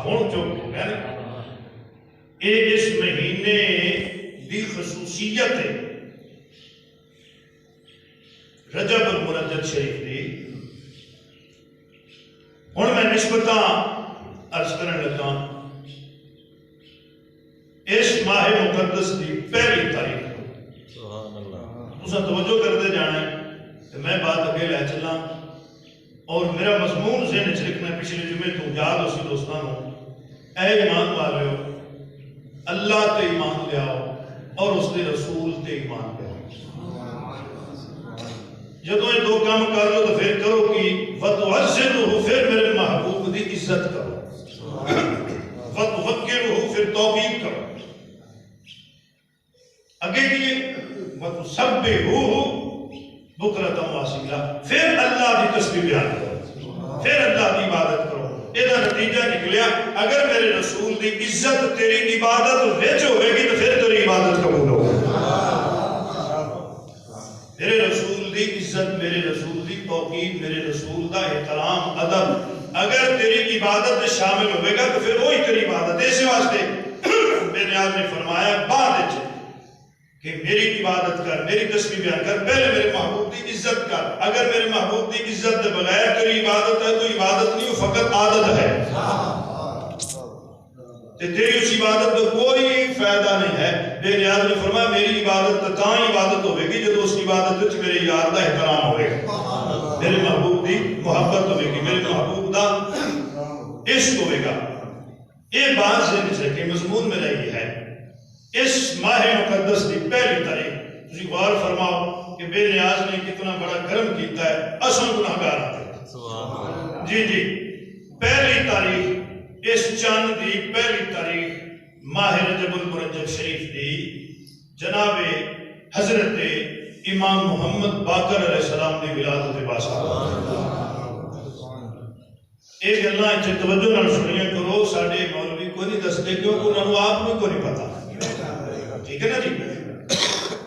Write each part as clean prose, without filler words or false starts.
ہوں چپ ہو گیا نا. یہ اس مہینے دی خصوصیت ہے رجب المرجب شریف دی. ہوں میں نسبتاں عرض کرن لگا. اس ماہ مقدس دی پہلی تاریخ تساں توجہ کرتے جانا ہے کہ میں بات اگے لے چلا اور میرا مضمون ذہن چ رکھنا. پچھلے جمعے تو یاد ہو سی دوستانو، اے ایمان والو اللہ تے ایمان لے آؤ اور اس دے رسول تے ایمان لے آؤ. جدو یہ دو کام کر لو تو پھر کرو کہ وَتُعَزِّرُهُ، پھر میرے محبوب دی عزت کرو. وَتُوَقِّرُهُ، پھر توقیر کرو. اگے کیے وَتُسَبِّحُوهُ بُكْرَةً وَأَصِيلًا، پھر اللہ دی تسبیح بیان کرو، پھر اللہ دی عبادت کرو. یہ نتیجہ نکلیا اگر میرے رسول دی عزت تیری عبادت وچ ہوئے گی تو پھر تیری عبادت قبول ہوگی. میرے رسول دی عزت، میرے رسول دی توقیر، میرے رسول دا احترام ادب اگر تیری عبادت شامل ہوئے گا تو پھر وہی تیری عبادت. اسی واسطے میرے نیاز نے فرمایا بعد کہ میری عبادت کر، میری تسبیح بیان کر، پہلے میرے محبوب دی عزت کر. اگر میرے محبوب دی عزت دے بغیر تیری عبادت ہے تو عبادت نہیں، وہ فقط عادت ہے. تیری اس عبادت میں کوئی فائدہ نہیں ہے. بے نیاز نے فرمایا میری عبادت تاں عبادت ہوئے گی جب اس عبادت وچ میرے یار دا احترام ہوئے گا، میرے محبوب دی محبت ہوئے گی، میرے محبوب دا عشق ہوئے گا. یہ بات ذہن سے کہ مضمون میرا یہ ہے اس ماہ مقدس کی پہلی تاریخ. تسی غور فرماؤ کہ بے نیاز نے کتنا بڑا کرم کیتا ہے. اصل گناہگار آتے جی جی پہلی تاریخ اس چاند دی پہلی تاریخ ماہ رجب المرجب شریف دی جناب حضرت امام محمد باقر علیہ السلام دی ولادت باسا. ایک اللہ اچھے توجہ نہ سنیے کرو. ساڑھے مولوی کو نہیں دستے کیونکہ انہوں نے آپ کو نہیں پتا. ٹھیک ہے نا جی.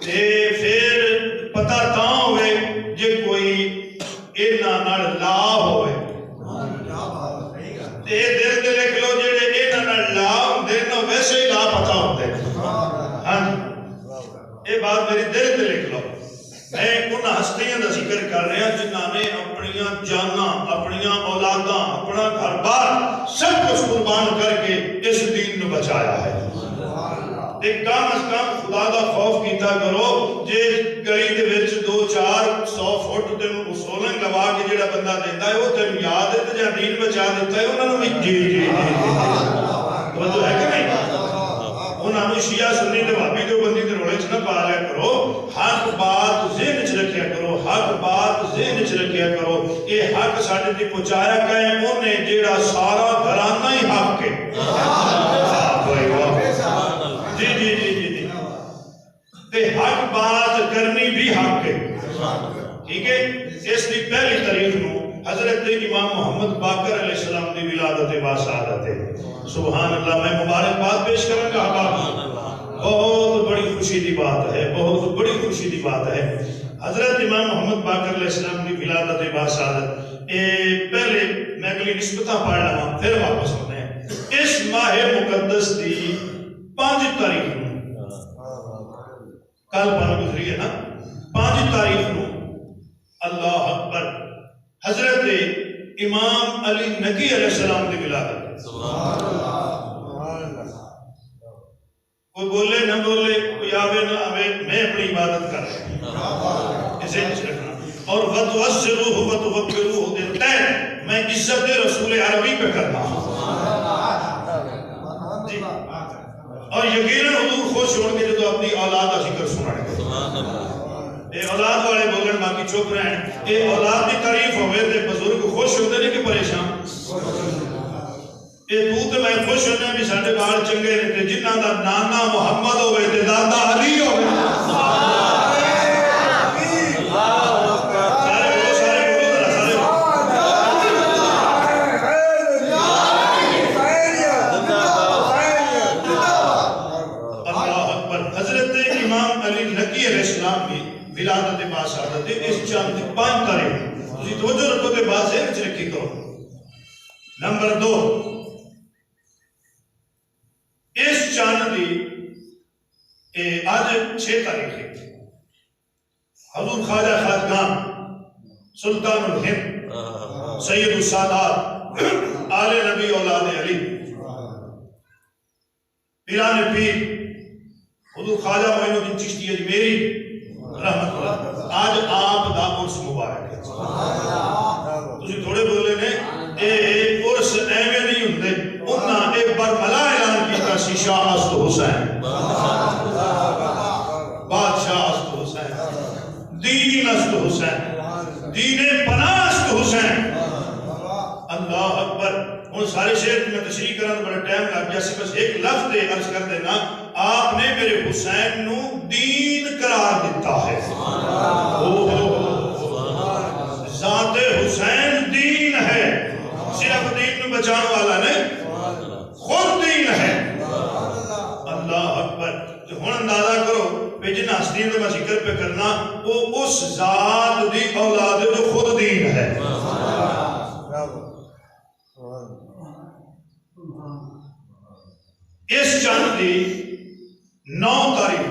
پھر پتہ تاں ہوئے جے کوئی اینا نڑ لا ہوئے دل دے لکھ لو جے اینا نڑ لا ہوندے نا ویسے ہی لا پتہ ہوندے. ہاں یہ بات میری دل دے لکھ لو. میں ان ہستیاں دا ذکر کر رہا جنہاں نے اپنیاں جاناں، اپنیاں اولاداں، اپنا گھر بار سب کچھ قربان کر کے اس دین نو بچایا ہے. ایک کام از کام خدا دا خوف کیتا کرو. جے گلی دے وچ 200-400 فٹ تے سولنگ لوا کے جڑا بندہ دیندا ہے وہ تینوں یاد ہے تے جا دین بچا دیتا ہے انہاں نوں بھی جی جی جی توجہ ہے کہ نہیں. انہاں نوں شیعہ سنی تے وہابی تے بندی تے رولے چ نہ پا لیا کرو. حق بات ذہن چ رکھیا کرو، حق بات ذہن چ رکھیا کرو. یہ حق ساڈے تے پہنچایا گیا ہے اونے جیڑا سارا گھرانہ ہی حق ہے. جی جی جی جی جی تے حق بات کرنی بھی حق ہے. ٹھیک ہے. اس دی پہلی تاریخ نو حضرت امام محمد باقر علیہ السلام دی ولادت باسعادت ہے. سبحان اللہ. میں مبارکباد پیش کروں گا. بہت بڑی خوشی دی بات ہے، بہت بڑی خوشی دی بات ہے. حضرت امام محمد باقر علیہ السلام دی ولادت باسعادت. پہلے میں اگلی نسبتاں پڑھ لوں پھر واپس ہوتے ہیں. اس ماہ مقدس دی 5 تاریخ نو کل پڑھ گزری ہے نا. 5 تاریخ نو اللہ اکبر حضرت امام علی نقی علیہ السلام دی ولادت. کوئی بولے نہ بولے، کوئی آوے نہ آوے، میں اپنی عبادت کر رہا ہوں. اسے نہیں رکھنا. اور وَتُعَزِّرُوهُ وَتُوَقِّرُوهُ دیتا ہے میں عزت رسول عربی پہ کرنا ہوں. جی اور یقیناً حضور خوش ہوں گے جو اپنی اولاد کا ذکر سنائیں گے. اے اولاد والے بولن باقی چپ رہن. اے اولاد کی تعریف ہوئے تے بزرگ خوش ہوتے نہیں کہ پریشان. اے تو تے میں خوش ہونے بھی ساڈے بال چنگے رہتے جنہاں دا نانا محمد ہوئے تے دادا علی ہوئے. ولادت باسعادت اس چاند 5 تاریخ. تسی توجہ رکھو تے بات ذہن وچ رکھی کرو. نمبر 2، اس چاند دی آج 6 تاریخ ہے، حضور خواجہ خواجگان سلطان الہند سید السادات آل نبی اولاد علی پیران پیر حضور خواجہ معین الدین چشتی اجمیری رحمت اللہ، آج آپ دا عرس مبارک ہے۔ تسی تھوڑے بولے نے اے عرس ایویں نہیں ہوندے، انہاں ایک برملا اعلان کیتا سی شاہ است حسین، بادشاہ است حسین، دین است حسین، دین پناہ است حسین۔ اللہ اکبر۔ ان سارے شعر میں تشریح کرنا تو بڑا ٹائم لگ گیا سی، بس ایک لفظ دے عرض کر دینا، آپ نے میرے حسین نو دین قرار دیتا ہے۔ ذات حسین دین ہے، صرف دین نو بچان والا نہیں، خود دین ہے۔ اللہ اکبر۔ تو ہن اندازہ کرو کہ جن ہستیوں کا میں ذکر پہ کرنا وہ اس ذات دی اولاد ہے جو خود دین ہے۔ اس چاند دی 9 تاریخ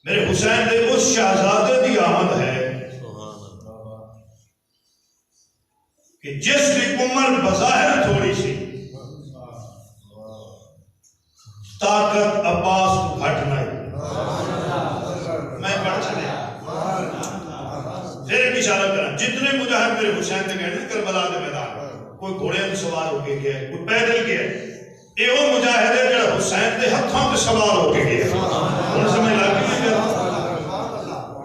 میرے حسین دے اس شہزادے دی آمد ہے کہ جس کی عمر بظاہر تھوڑی سی، طاقت عباس کو گھٹ نہیں۔ میں پڑھ چلے پھر ایک اشارہ کرنا، جتنے مجاہد میرے حسین دے گئے کربلا دے میدان، کوئی گھوڑے میں سوار ہو کے گیا ہے، کوئی پیدل گیا ہے، یہ وہ مجاہد ہے جو حسین دے ہتھوں پہ سوار ہو کے گیا ہے۔ انہوں سمجھ لگی ہے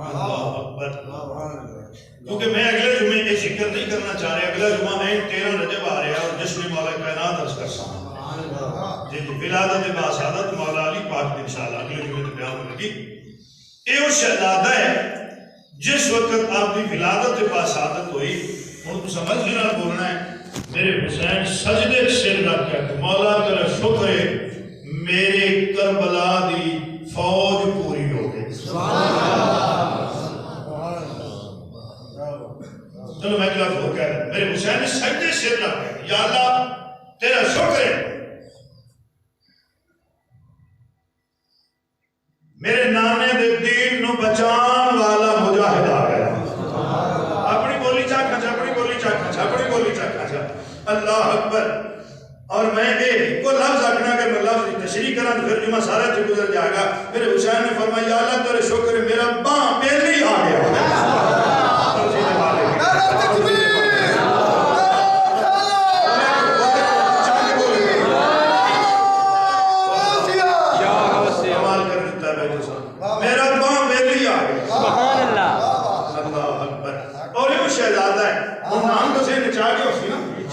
اللہ اکبر۔ کیونکہ میں اگلے جمعے یہ ذکر نہیں کرنا چاہ رہے، اگلا جمعہ میں 13 رجب آ رہا ہے اور جشن مولا کائنات عرض کر سکتا ہوں، جی ولادت باسعادت مولا علی پاک انشاءاللہ اگلے جمعے تو بیان ہوگی۔ یہ وہ شہزادہ ہے جس وقت آپ کی ولادت باسعادت ہوئی، ان کو سمجھ لینا بولنا ہے، میرے حسین سجدے سر رکھ کے مولا تیرا شکر ہے میرے کربلا دی فوج پوری ہو گئی۔ چلو میں کیا ہو کہہ رہا، میرے حسین نے سجدے سر رکھ کے یا اللہ تیرا شکر ہے میرے نانے دے دین نو بچان والا مجاہد آ گیا۔ اپنی بولی چاکھا چا، اپنی بولی چاکھا چا، اپنی بولی چاکھا چا۔ اللہ اکبر۔ اور میں ایک کو لفظ آکھنا کہ میں لفظ تشریح کرنا تو پھر جمعہ سارا چھ گزر جائے گا۔ میرے حسین نے فرمایا یا اللہ تیرے شکر ہے میرا باں پہلی آ گیا۔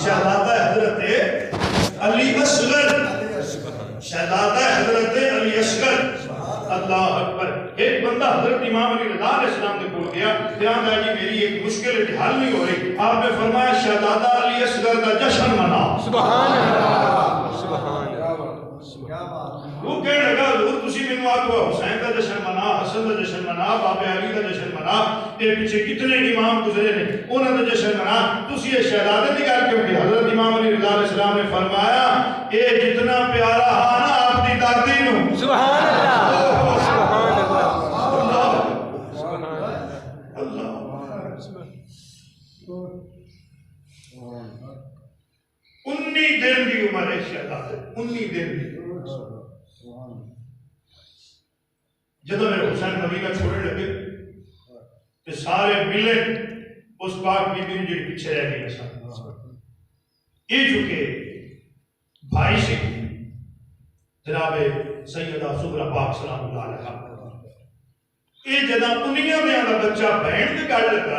شہزادہ حضرت علی اصغر، شہزادہ حضرت علی اصغر۔ اللہ اکبر۔ ایک بندہ حضرت امام علی رضا علیہ السلام نے بول گیا دیان دا جی میری ایک مشکل حل نہیں ہو رہی، آپ نے فرمایا شہزادہ علی اصغر کا جشن منا۔ سبحان اللہ، سبحان اللہ۔ وہ کہنے لگا حضور تسی مینوں آکھو حسین کا جشن منا، حسن کا جشن منا، باب علی کا جشن منا، یہ پیچھے کتنے امام گزرے نے انہوں کا جشن منا، تسی یہ شہزادے کی گل کیوں کی؟ حضرت امام علی رضا علیہ السلام نے فرمایا یہ جتنا پیارا ہا نا آپ دی دادی نو۔ سبحان اللہ، سبحان اللہ، سبحان اللہ۔ 19 دن کی عمر ہے شہزادے، 19 دن کی۔ جب میرے حسین مدینہ چھوڑے لگے تو سارے ملے اس پاک بی بی جو پیچھے رہ گئے یہ چکے بھائی سے جناب سیدہ زہرا پاک سلام اللہ علیہ یہ جدہ انہیاں میں آنا بچہ بہن کے گاڑ لگا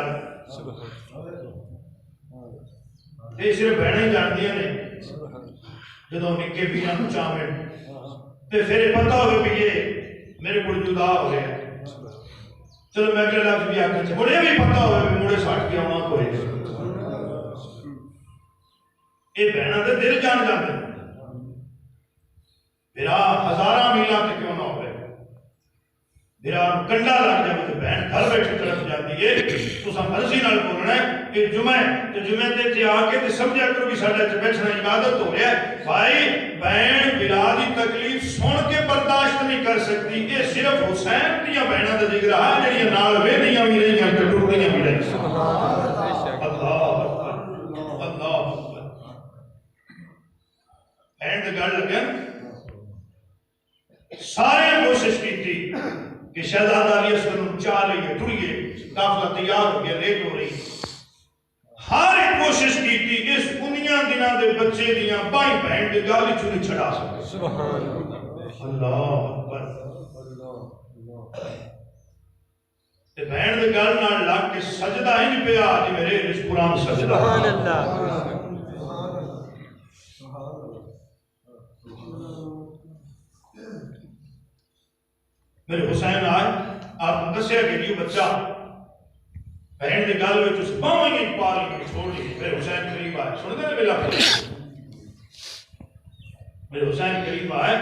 یہ صرف بہنیں جانتی ہیں جدہ نکے بینا چامن پھر پتہ ہوئے بھی یہ میرے کو جدا ہو گیا چلو میں اگلے لفظ بھی آکھا چاہے مجھے بھی پتہ ہوئے بھی مجھے ساٹھ کیا وہاں کوئی یہ بہنہ دے دل جان جاتے میرا ہزارہ میلہ تک کیوں نہ ہوئے میرا کنڈا لگ جائے تو بہن گھر بیٹھے طرف جاتی ہے تو سا مرضی نال بولنا ہے کہ جمعے تے آ کے سمجھا کرو کہ ساڈا بیٹھنا عبادت ہو رہا ہے بھائی بہن بلا دی تکلیف سن کے برداشت نہیں کر سکتی یہ صرف حسین دیا بہنوں کا ذکر ہے جڑیاں نال ویندیاں بھی رہیاں تے ٹوٹیاں بھی رہیاں اللہ بہن دی گل لگن سارے کوشش کی کہ شہزادہ علی اصغر چاہ رہی ٹریے قافلہ تیار ہو گیا لیٹ ہو رہی ہر کوشش کی اس 19 دنوں دے بچے دیاں بائیں بہن دے گالی چوری چھڑا سکے سبحان اللہ اکبر تے بہن دے گل نال لگ کے سجدہ ہی نہیں پیا جی میرے اس قرآن سجدہ سبحان اللہ میرے حسین آج آپ نے دسیا کہ یہ بچہ بہن دے گل وچ اس باواں ہی پا لی چھوڑ دی میرے حسین قریب آئے سن دے میرا میرے حسین قریب آئے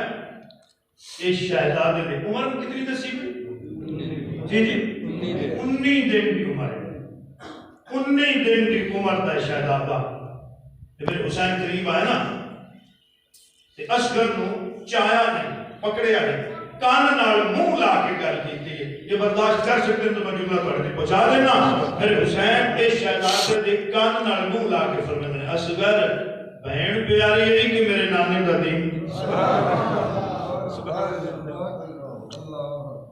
اس شہزادے دی عمر کتنی دسی ہوئی جی 19 دن کی عمر ہے 19 دن کی عمر دا شہزادہ میرے حسین قریب آئے نا تے اصغر نو چایا نہیں پکڑیا نہیں کان نال منہ لا کے گل کیتی ہے یہ برداشت کر سکتے ہیں تو میں جملہ پڑھ کے پہنچا دینا میرے حسین کے شہزادے دے کان نال منہ لا کے فرماتے ہیں اصغر بہن پیاری ہے کہ میرے نانے دا دین سبحان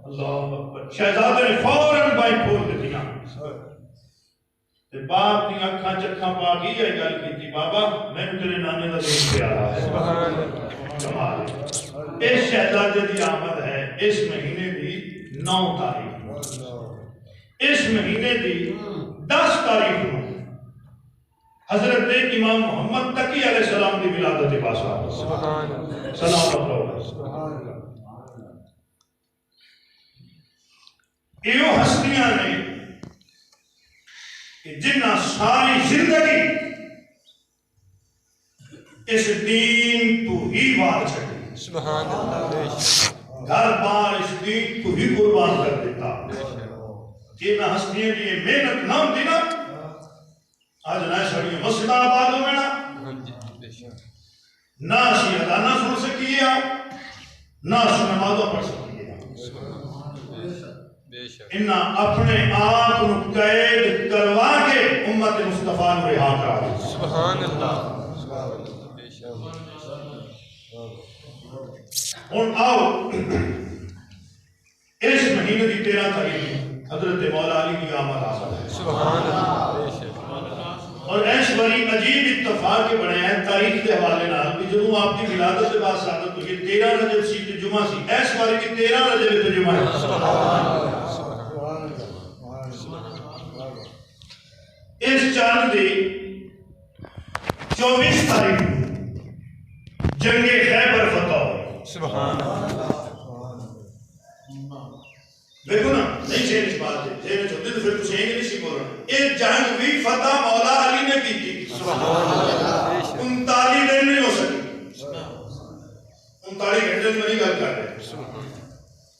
اللہ اکبر شہزادے نے فوراً بائی کھول دیتی نا تے باپ دی اکھاں چکھاں پا کے یہ گل کیتی بابا میں تیرے نانے دا دین پیارا ہے سبحان اللہ کمال ہے اس شہزادے دی آمد ہے اس مہینے دی 9 تاریخ اس مہینے دی 10 تاریخ نو حضرت امام محمد تقی علیہ السلام دی ولادت پاس آ سبحان اللہ سلام اللہ سبحان اللہ ایو ہستیاں نے کہ جنہ ساری زندگی اس دین تو ہی وار چھڑی سبحان اللہ گھر بار اس دین کو ہی قربان کر دیتا کہ نہ ہستیاں کی یہ محنت نہ ہوتی نا آج نہ سڑیاں مسجد آباد ہو گیا نہ اسی ادا نہ سن سکیے نہ اسی نمازوں پڑھ سکیے انہاں اپنے آپ کو قید کروا کے امت مصطفیٰ نے رہا کرا دی سبحان اللہ اور آؤ اس مہینے دی 13 تاریخ حضرت مولا علی کی آمد آمد ہے سبحان اللہ اور ایس بڑی عجیب اتفاق کے بڑے ہیں تاریخ کے حوالے نال کہ جب آپ کی ولادت سے بعد سعادت ہوئی 13 رجب سی تے جمعہ سی ایس باری کی 13 رجب تے جمعہ ہے سبحان اللہ اس چاند دی 24 تاریخ جنگ خیبر فتح ہوئی سبحان اللہ دیکھو نا نہیں چینج بات ہے چینج ہوتی تو پھر کچھ یہ نہیں سی بول رہا ایک جنگ بھی فتح مولا علی نے کی تھی سبحان اللہ 39 دن نہیں ہو سکی 39 گھنٹے میں نہیں گل کر رہے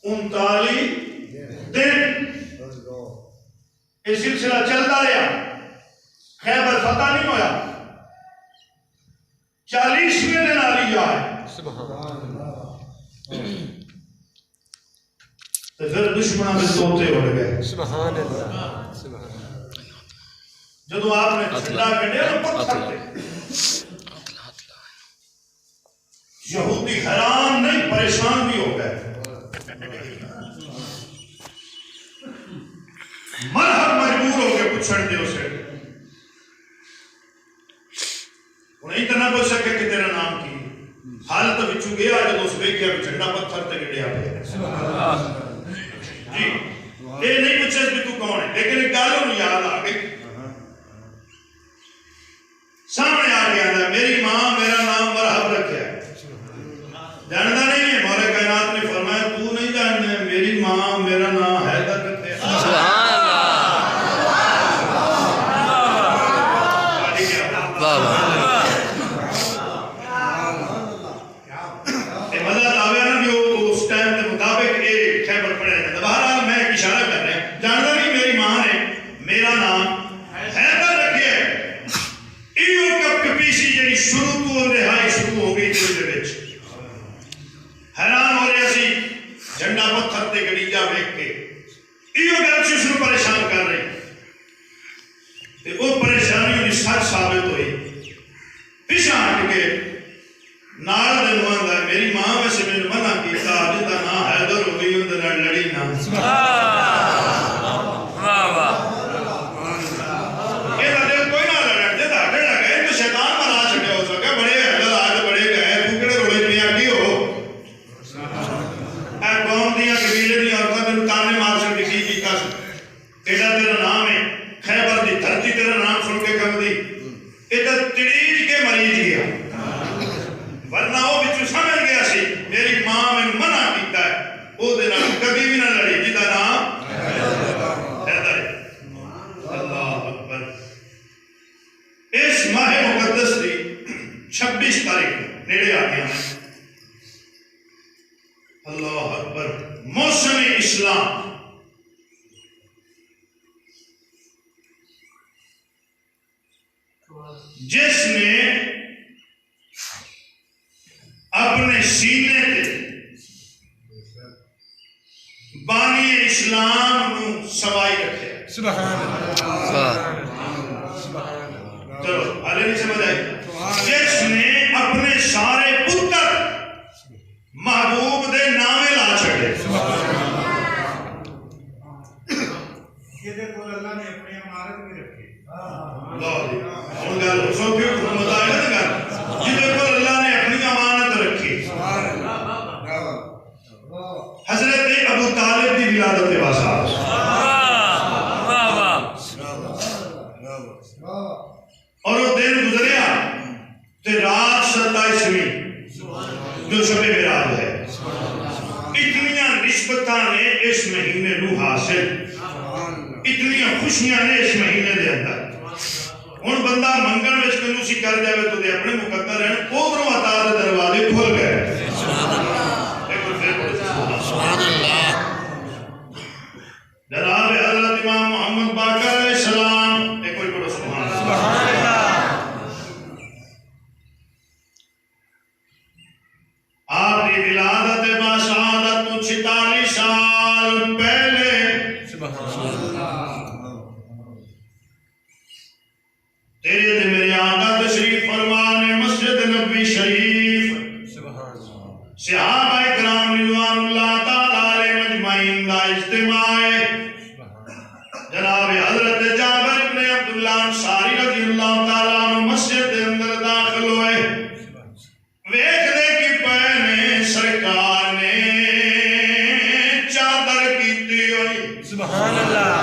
39 دن یہ سلسلہ چلتا رہا خیبر فتح نہیں ہویا 40ویں دن علی آئے سبحان اللہ تو پھر دشمنوں میں توتے ہو گئے سبحان اللہ جب آپ نے چھٹا کٹے تو پتھر تھے یہودی حیران نہیں پریشان بھی ہو گئے مرحب مجبور ہو کے پوچھن دے اسے انہیں اتنا پوچھ سکے کہ تیرا نام کی حالت بچو گیا جب اس بے کیا جھنڈا پتھر تے گڑیا پہ جی یہ نہیں پوچھے بھی تو کون ہے لیکن ایک گالوں میں یاد آ گئی سامنے آ گیا ہے میری ماں میرا نام مرحب رکھا ہے جانتا نہیں ہے مولا کائنات نے فرمایا تو نہیں جاننا ہے میری ماں میرا نام حیدر رکھے سبحان اشارہ کر رہے ہیں جانتا نہیں میری ماں نے میرا نام حیدر رکھا شروع تو رہائی شروع ہو گئی دل دے وچ حیران ہو رہے سی جھنڈا پتھر تے گڑیجا ویکھ کے ایو گل شروع پریشان کر رہی تے وہ پریشانی دی سچ ثابت ہوئی پیچھے ہٹ کے نال دے نواندا میری ماں ویسے میں منع کیتا جدا نا حیدر ہو گئی اندر نال لڑی نہ واہ واہ اے دل کوئی نہ لڑن دے داڑے لگے تو شیطان منا چھڈیا ہو سکے بڑے حیدر آج بڑے گئے تو کڑے روڑے پیا کی ہو اے قوم دیاں قبیلے دی عورتاں تے تانے مار چھڈی کی کس ایڈا تیرا نام ہے خیبر دی دھرتی تیرا نام سن کے کم دی ایڈا تڑیج کے مریض گیا ورنہ وہ بچو سمجھ گیا سی میری ماں میں منع کیتا ہے وہ دے نام کبھی بھی نہ لڑی جدا نام حیدر اللہ اکبر اس ماہ مقدس دی 26 تاریخ نیڑے آ گیا اللہ اکبر موسم اسلام جس نے اپنے سینے تے بانی اسلام نو سوائی رکھے سبحان اللہ چلو حالے نہیں سمجھ آئی جس نے اپنے سارے پتر محبوب دے نامے لا چھڑے یہ دیکھو اللہ نے اپنی امارت میں رکھی اللہ جی ہوں گل سو کیوں محمد آئے نا گل جدے کو اللہ نے اپنی امانت رکھی حضرت ابو طالب کی ولادت کے واسطے اور وہ دن گزریا تے رات 27ویں جو شب معراج ہے اتنیاں نسبتاں نے اس مہینے نو حاصل اتنیاں خوشیاں نے اس مہینے دے اندر ہن بندہ منگن وچ کنوسی کر جاوے تو دے اپنے مقدر ہیں اوپروں عطا دے دروازے کھل گئے سبحان اللہ جناب حضرت امام محمد باقر علیہ السلام ایک کوئی پڑھو سبحان اللہ آپ کی ولادت باشہادت 46 سال پہلے سبحان اللہ تیرے تے میرے آقا تشریف فرمانے مسجد نبوی شریف صحابہ کرام رضوان اللہ تعالی علیہ مجمعین کا اجتماع جناب حضرت جابر بن عبداللہ انصاری رضی اللہ تعالی عنہ مسجد کے اندر داخل ہوئے ویکھ دے کہ پہنے سرکار نے چادر کیتی ہوئی سبحان اللہ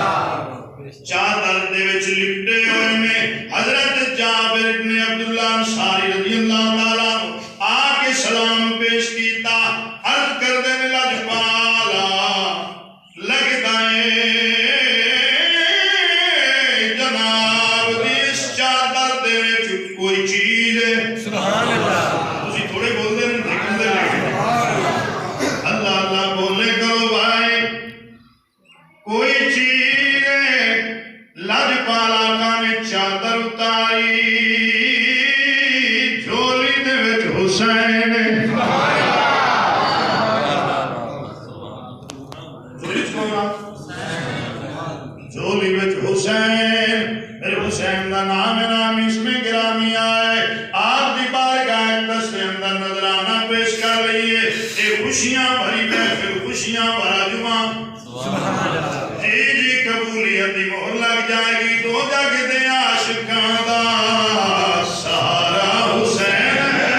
چادر دے وچ لپٹے ہوئے میں حضرت جابر بن عبداللہ انصاری رضی اللہ تعالی عنہ آ کے سلام پیش کیتا عرض کر دے میں لاجپالا لگتا ہے جناب دی اس چادر دے وچ کوئی چیز ہے سبحان اللہ تسی تھوڑے بول دے لیکن دے اللہ اللہ بولے کرو بھائی کوئی چیز ہے لاجپالا کا نے چادر اتاری جھولی دے وچ حسین جھولی وچ حسین میرے حسین دا نام نام اس میں گرامی آئے آپ دی بارگاہ دس کے اندر نظرانہ پیش کر لئیے اے خوشیاں بھری محفل خوشیاں بھرا جمعہ جی جی قبولیت دی مہر لگ جائے گی تو جگ دے عاشقاں دا سہارا حسین ہے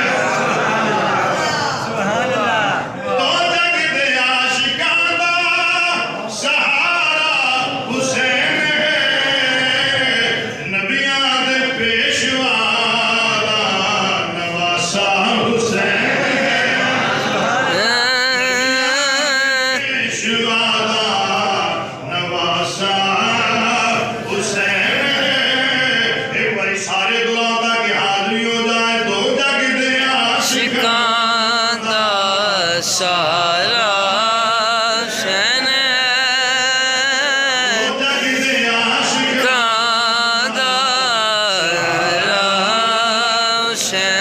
سبحان اللہ تو جگ دے عاشقاں دا سہارا حسین ہے نبیاں دے پیشوا دا نواسا حسین ہے پیشوا دا نواسا حسین ہے ایک باری سارے دعا دا کہ حاضری ہو جائے تو جگ دے عاشقاں دا سارا شین جگ دے عاشقاں دا شین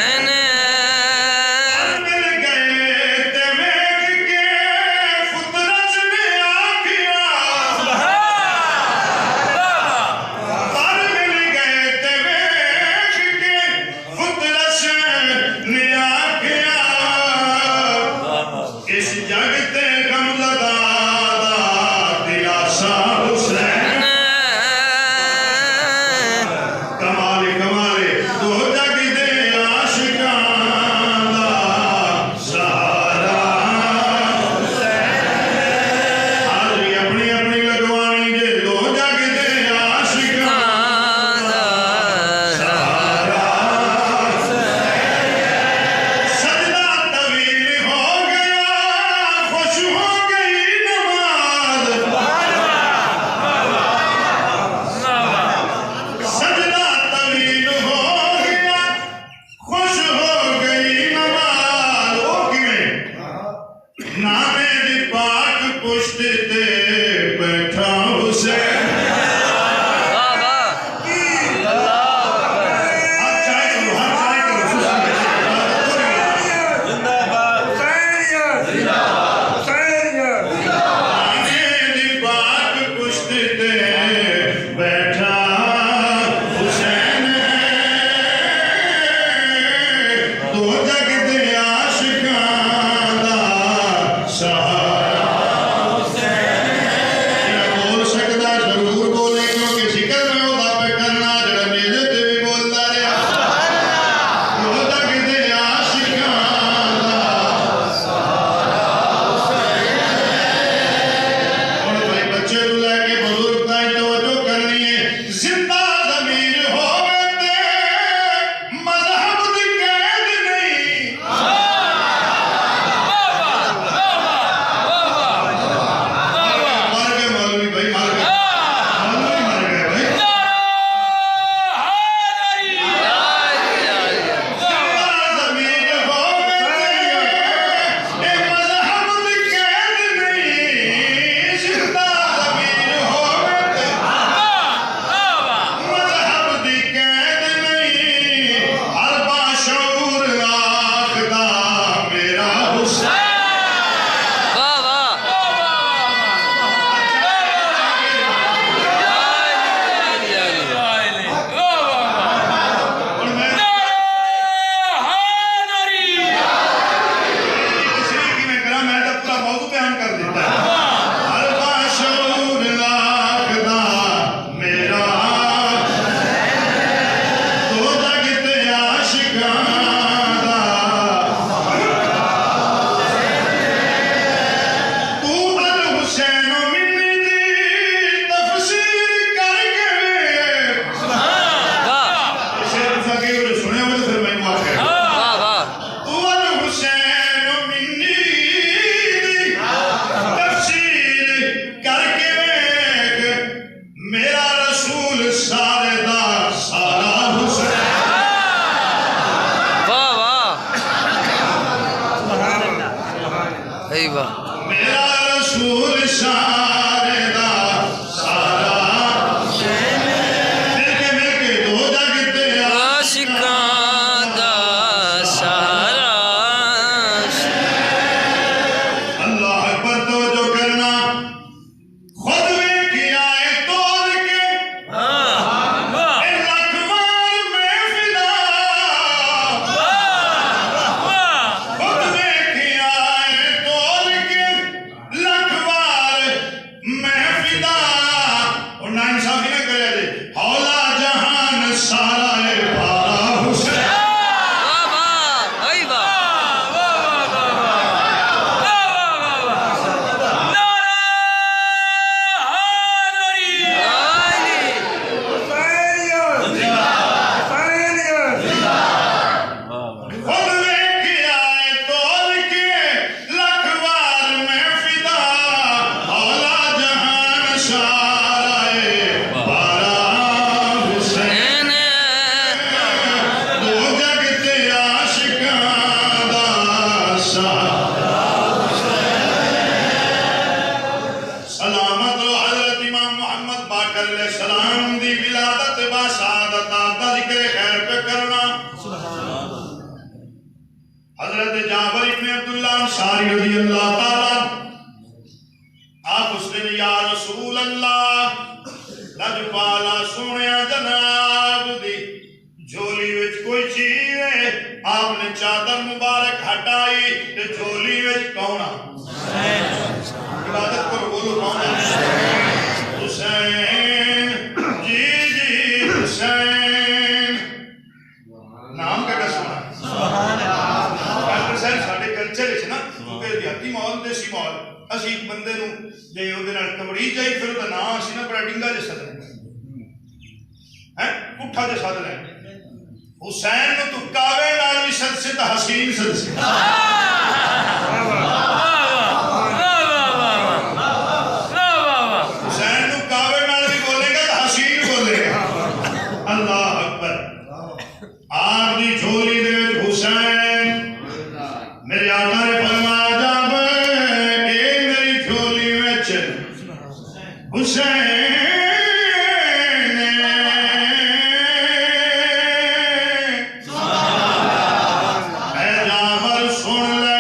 واہ میرا رسول شاردا سارا مل کے دو جگ تے عاشقاں دا سہارا اللہ اکبر تو جو کرنا خود ویکھیا اے تول کے اے لکھ وار میں فدا خود ویکھیا اے تول کے لکھ وار میں فدا اور نا انصافی نہ کرے دے ہولا جہان سارا اے بھارا حسین واہ واہ ای خود ویکھیا اے تول کے لکھ وار میں فدا ہولا جہان سارا اے بھارا حسین دو جگ تے عاشقاں دا سہارا سلامت و حضرت امام محمد باقر علیہ السلام دی ولادت با سعادت آپ دا ذکر خیر پہ کرنا حضرت جابر ابن عبداللہ انصاری رضی اللہ تعالیٰ آپ اس نے یا رسول اللہ لجپالا سونیا جناب دی جھولی وچ کوئی چیز ہے آپ نے چادر مبارک ہٹائی تے جھولی وچ کونا عبادت کرو بولو کونا حسین جی جی حسین نام کا سنا ڈاکٹر صاحب ساڈے کلچر وچ نا کیونکہ دیہاتی ماحول دیسی ماحول اسی ایک بندے نو جے اودے نال کمڑی جائی پھر دا نام اسی نا بڑا ڈنگا جے سد ہیں پٹھا جے سد لیں حسین نو تو کاوے نال وی سد سے تے حسین سد سے حسین نو کاوے نال بھی بولے گا تے حسین بولے گا اللہ اکبر آپ دی جھولی دے وچ حسین میرے آقا نے فرمایا جب اے میری جھولی وچ حسین اے جابر سن لے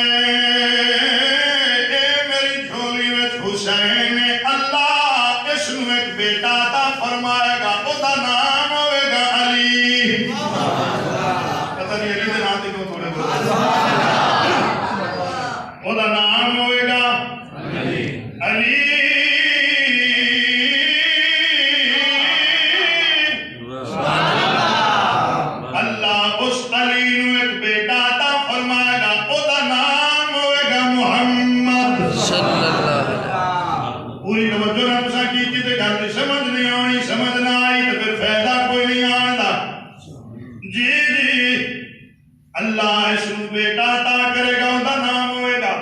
اے میری جھولی وچ حسین اللہ اس نو ایک بیٹا عطا فرمائے گا او دا نام ہوئے گا علی پتہ نہیں علی دے نام تے کیوں تھوڑے بولے او دا نام ہوئے گا علی اللہ اس علی نو ایک بیٹا عطا فرمائے گا او دا نام ہوئے گا محمد صلی اللہ علیہ پوری توجہ نہ تساں کیتی تے گل دی سمجھ نہیں آنی سمجھ نہ آئی تے پھر فائدہ کوئی نہیں آندا جی جی اللہ اس نو بیٹا عطا کرے گا او دا نام ہوئے گا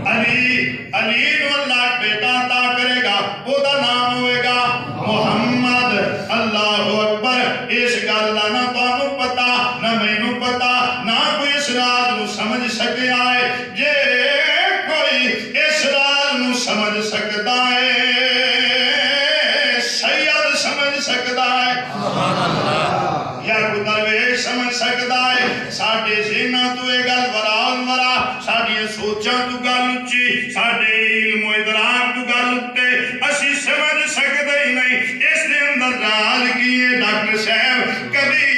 علی علی نو اللہ بیٹا عطا کرے گا او دا نام ہوئے گا محمد اللہ اکبر اس گل دا نہ تانوں پتہ نہ مینوں پتہ نہ کوئی اس راز نو سمجھ سکیا ہے جے کوئی اس راز نو سمجھ سکدا ہے سید سمجھ سکدا ہے یا کوئی درویش سمجھ سکدا ہے ساڈے ذہناں تو اے گل ورال ورا ساڈیاں سوچاں تو گل اچھی ساڈے علم و ادراک تو گل اتے اسی سمجھ سکدے ہی نہیں اس دے اندر راز کی ہے ڈاکٹر صاحب کبھی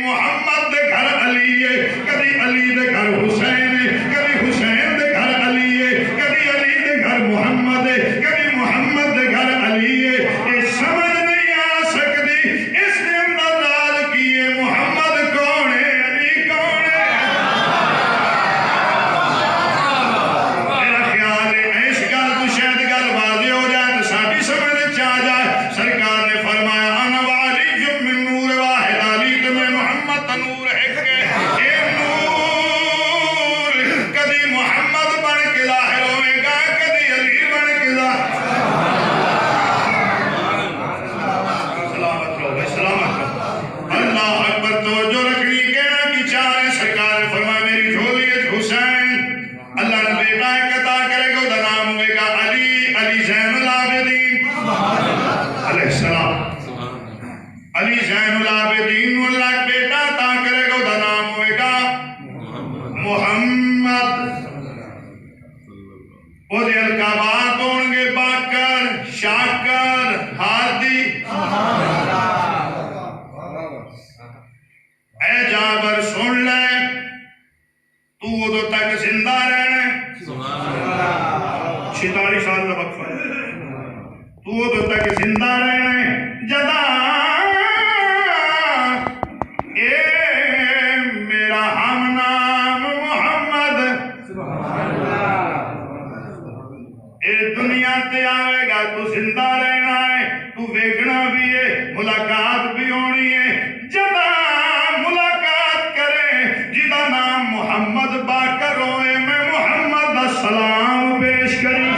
محمد دے گھر علی ہے کبھی علی دے گھر حسین ہے کبھی حسین دے گھر علی ہے کبھی علی دے گھر محمد ہے کبھی محمد دے گھر علی ہے یہ سمجھ نہیں آ سکتی اس نے اندر راز کی ہے محمد کون ہے علی کون ہے میرا خیال ہے اس گل تو شاید گل واضح ہو جائے تو ساری سمجھ آ جائے سرکار علی زین العابدین اللہ بیٹا عطا کرے گا، وہ نام ہوئے گا محمد۔ وہ القابات ہوں گے باکر، شاکر، ہادی۔ اے جابر سن لے، تو ادو تک زندہ رہنا، 46 سال کا وقفہ ہے، تو ادو تک زندہ رہنا جدا اے میرا ہم نام محمد اے دنیا تے آئے گا، تو زندہ رہنا ہے، تو ویکھنا بھی ہے، ملاقات بھی ہونی ہے۔ جدا ملاقات کرے جدا نام محمد باکر ہوئے، میں محمد دا سلام پیش کری۔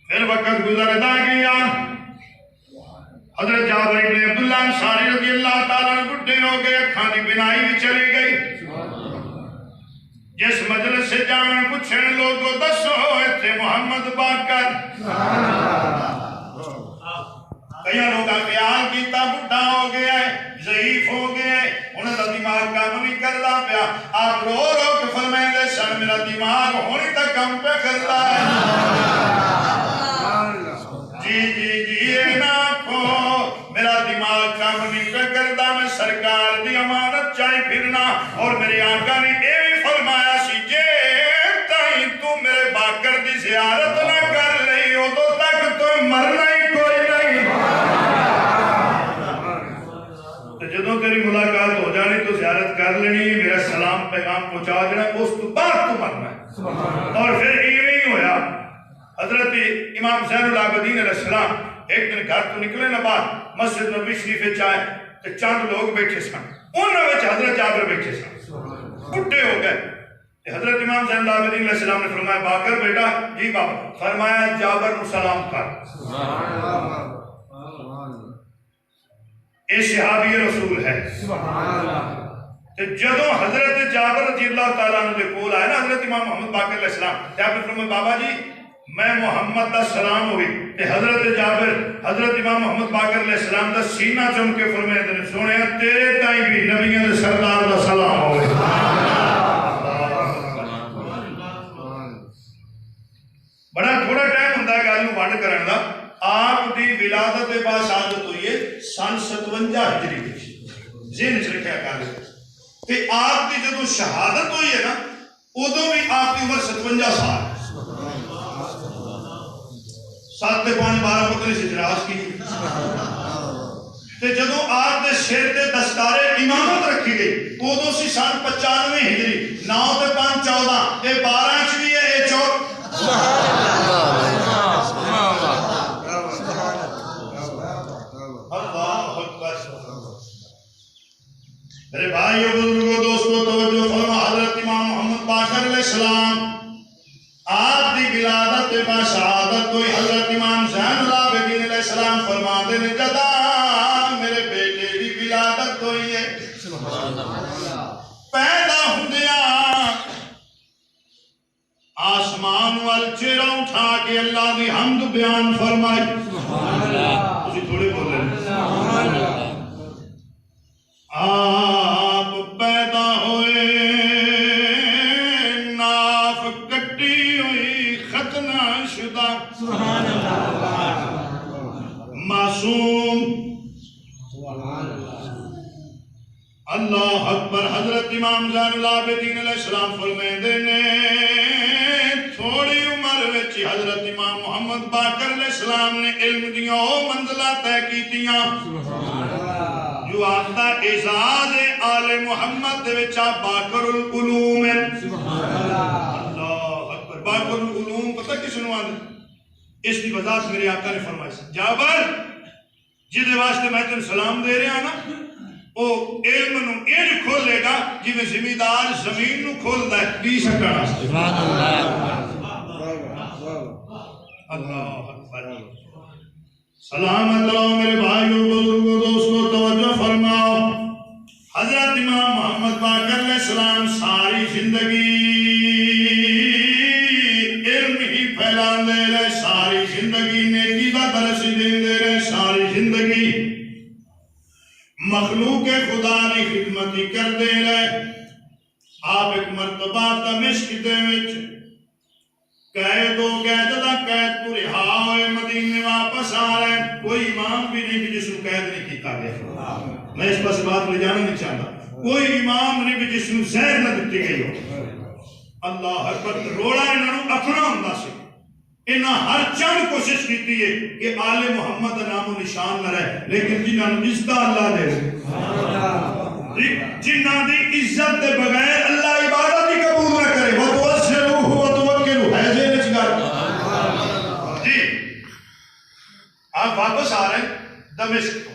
پھر وقت گزرتا گیا، حضرت جابر ابن عبداللہ انصاری رضی اللہ تعالیٰ نے بڈھے ہو گئے، اکھاں دی بینائی بھی چلی گئی۔ جس مجلس سے جان پوچھن لوگوں دسو ایتھے محمد باکر، کئی لوگوں کا خیال کیتا بڈھا ہو گیا ہے، ضعیف ہو گیا ہے، انہیں دا دماغ کام نہیں کرتا پیا۔ آپ رو رو کے فرمائیں دے سن میرا دماغ ہونی تک کم پہ کرتا ہے۔ جی جی جی اے نا کو میرا دماغ کام نہیں پہ کرتا، میں سرکار دی امانت چاہی پھرنا، اور میرے آقا نے اے بھی فرمایا سی جے تائیں تو میرے باکر دی زیارت نہ کر لئی ادو تک تو مرنا ہی کوئی نہیں۔ تو جدوں تیری ملاقات ہو جانی تو زیارت کر لینی، میرا سلام پیغام پہنچا دینا، اس تو بعد تو مرنا ہے۔ اور پھر ایویں ہی ہویا، حضرت امام زین العابدین علیہ السلام ایک دن گھر تو نکلے نہ بعد مسجد نبوی شریف چاہے تو چند لوگ بیٹھے سن، انہوں نے حضرت جابر بیٹھے سن، بڈھے ہو گئے۔ حضرت امام زین العابدین علیہ السلام نے فرمایا باکر بیٹا، جی بابا، فرمایا جابر کو سلام کر۔ اے صحابی رسول ہے۔ جدوں حضرت جابر رضی اللہ تعالیٰ عنہ دے کول آئے نا حضرت امام محمد باکر علیہ السلام، آپ نے فرمایا بابا جی میں محمد دا سلام ہوئی، تے حضرت جابر حضرت امام محمد باکر علیہ السلام دا سینہ چم کے فرمائے دے سونے تیرے تائیں بھی نبیوں دے سردار دا سلام ہوئے۔ بڑا تھوڑا ٹائم ہوتا ہے گل نوں ونڈ کرن دا۔ آپ دی ولادت باشہادت ہوئی ہے سن 57 ہجری وچ، ذہن وچ رکھیا کر تے آپ دی جدوں شہادت ہوئی ہے نا ادوں بھی آپ کی عمر 57 سال، 7 تے 5 12 پتر سے اجلاس کی تے جدوں آپ دے سر تے دستار امامت رکھی گئی ادوں سی سن 95 ہجری، 9 تے 5 14، اے 12 چ بھی ہے، اے 4 میرے بھائیو بزرگوں دوستوں توجہ فرما، حضرت امام محمد باکر علیہ السلام آپ دی ولادت باشہادت ہوئی، حضرت امام زین العابدین علیہ السلام فرماتے ہیں جدا میرے بیٹے دی ولادت ہوئی ہے، پیدا ہوندیاں آسمان وال چہرہ اٹھا کے اللہ دی حمد بیان فرمائی۔ تسی تھوڑے بولے آپ پیدا ہوئے ناف کٹی ہوئی ختنہ شدہ معصوم، اللہ اکبر۔ حضرت امام زین العابدین علیہ السلام فرمیندے نے تھوڑی عمر وچ حضرت امام محمد باکر علیہ السلام نے علم دیاں او منزلہ طے کیتیاں جو آتا اعزاز آل محمد دے وچ باکر العلوم ہے۔ اللہ اکبر، باکر العلوم پتہ کس نو آندے؟ اس دی وضاحت میرے آقا نے فرمائی سی، جابر جدے واسطے میں تن سلام دے رہا نا او علم نو انج کھولے گا جی میں زمیندار زمین نو کھولدا ہے 20 سکڑ واسطے۔ اللہ اکبر، سلامت رہو میرے بھائیو بزرگوں دوستوں توجہ فرماؤ۔ حضرت امام محمد باکر علیہ السلام ساری زندگی علم علم ہی پھیلاندے رہے، ساری زندگی نیکی دا درس دیندے رہے، ساری زندگی مخلوق خدا دی خدمت ہی کردے رہے۔ آپ ایک مرتبہ دمشق دے وچ قید ہو گئے، جدا قید تو رہا ہوئے مدینے واپس آ رہے ہیں، کوئی امام بھی نہیں کہ جس کو قید نہیں کیتا گیا۔ میں اس پاس بات لے جانا نہیں چاہتا، کوئی امام نہیں بھی جس کو زہر نہ دیتی گئی ہو۔ اللہ اکبر، روڑا انہوں اپنا ہوندا سی، انہاں ہر چند کوشش کیتی ہے کہ آل محمد نام و نشان نہ رہے، لیکن جنہاں عزت اللہ دے، جنہاں دی عزت دے بغیر اللہ عبادت ہی قبول نہ کرے۔ وَتُوَسِّرُوهُ وَتُوَكِّلُوهُ ہے زین چگار جی۔ آپ واپس آ رہے ہیں دمشق تو،